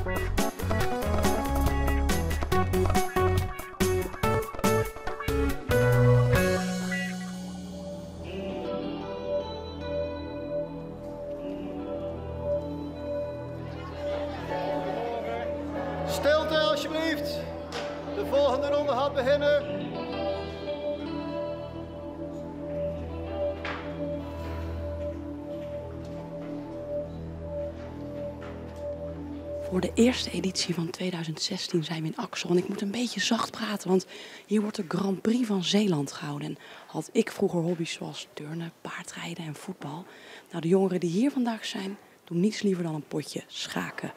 Stilte alsjeblieft. De volgende ronde gaat beginnen. Voor de eerste editie van 2016 zijn we in Axel. En ik moet een beetje zacht praten, want hier wordt de Grand Prix van Zeeland gehouden. En had ik vroeger hobby's zoals turnen, paardrijden en voetbal. Nou, de jongeren die hier vandaag zijn, doen niets liever dan een potje schaken.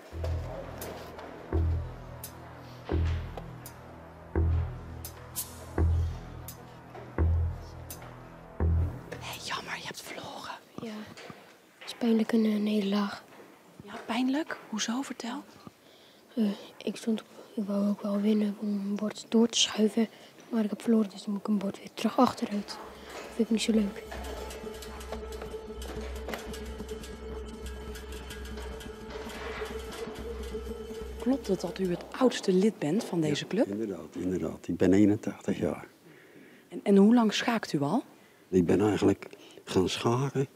Jammer, je hebt verloren. Ja, het is pijnlijk een nederlaag. Ja, pijnlijk? Hoezo? Vertel. Ik wou ook wel winnen om een bord door te schuiven. Maar ik heb verloren, dus dan moet ik een bord weer terug achteruit. Dat vind ik niet zo leuk. Klopt het dat u het oudste lid bent van deze club? Inderdaad. Ik ben 81 jaar. En hoe lang schaakt u al? Ik ben eigenlijk gaan schaken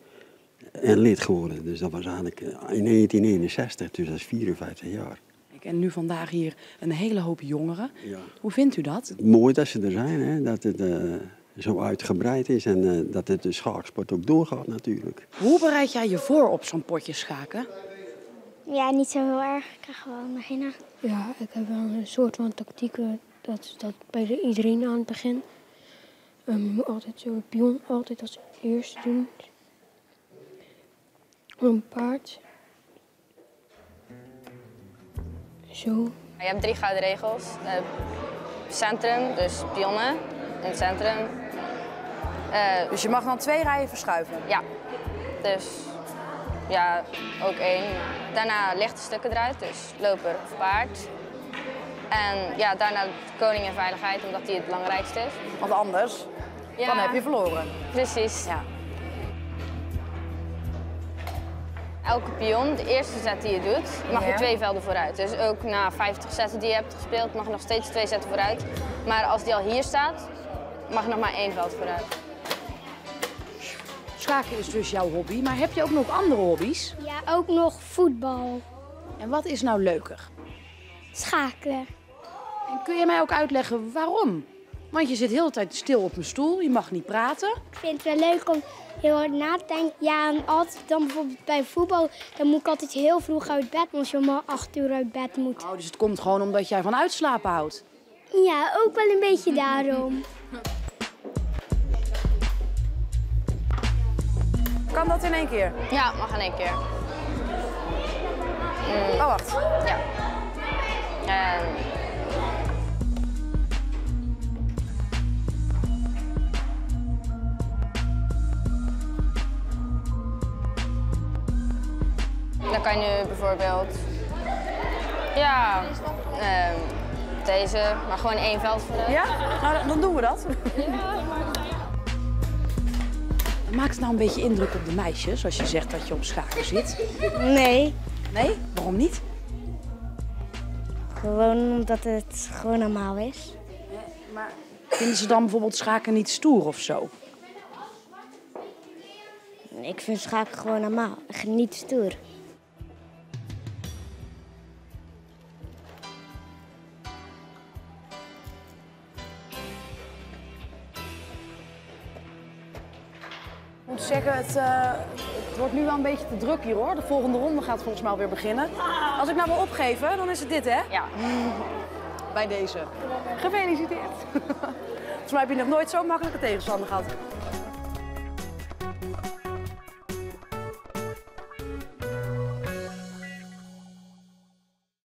en lid geworden. Dus dat was eigenlijk in 1961, dus dat is 54 jaar. En nu vandaag hier een hele hoop jongeren. Ja. Hoe vindt u dat? Mooi dat ze er zijn, hè? Dat het zo uitgebreid is en dat het de schaaksport ook doorgaat natuurlijk. Hoe bereid jij je voor op zo'n potje schaken? Ja, niet zo heel erg. Ik ga gewoon beginnen. Ja, ik heb wel een soort van tactiek. Dat bij iedereen aan het begin. Je moet altijd zo een pion altijd als eerste doen. Een paard. Zo. Je hebt 3 gouden regels. Centrum, dus pionnen in het centrum. Dus je mag dan 2 rijen verschuiven? Ja, dus ja, ook 1. Daarna lichte stukken eruit, dus loper of paard. En ja, daarna koning en veiligheid, omdat die het belangrijkste is. Want anders, Ja, dan heb je verloren. precies. Ja. Elke pion, de eerste zet die je doet, mag je 2 velden vooruit. Dus ook na 50 zetten die je hebt gespeeld, mag je nog steeds 2 zetten vooruit. Maar als die al hier staat, mag je nog maar 1 veld vooruit. Schaken is dus jouw hobby, maar heb je ook nog andere hobby's? Ja, ook nog voetbal. En wat is nou leuker? Schaken. En kun je mij ook uitleggen waarom? Want je zit de hele tijd stil op een stoel, je mag niet praten. Ik vind het wel leuk om heel hard na te denken. Ja, en altijd dan bijvoorbeeld bij voetbal, dan moet ik altijd heel vroeg uit bed. Als je om 8 uur uit bed moet. Oh, dus het komt gewoon omdat jij van uitslapen houdt? Ja, ook wel een beetje daarom. Kan dat in 1 keer? Ja, mag in 1 keer. Oh, wacht. Ja. Dan kan je nu bijvoorbeeld, ja, deze, maar gewoon 1 veld vooruit. Ja? Nou, dan doen we dat. Maakt het nou een beetje indruk op de meisjes als je zegt dat je op schaken zit? Nee. Nee? Waarom niet? Gewoon omdat het gewoon normaal is. Maar vinden ze dan bijvoorbeeld schaken niet stoer of zo? Ik vind schaken gewoon normaal. Niet stoer. Ik moet zeggen, het wordt nu wel een beetje te druk hier hoor. De volgende ronde gaat volgens mij alweer beginnen. Als ik nou wil opgeven, dan is het dit hè? Ja. Bij deze. Gefeliciteerd. Volgens mij heb je nog nooit zo'n makkelijke tegenstander gehad.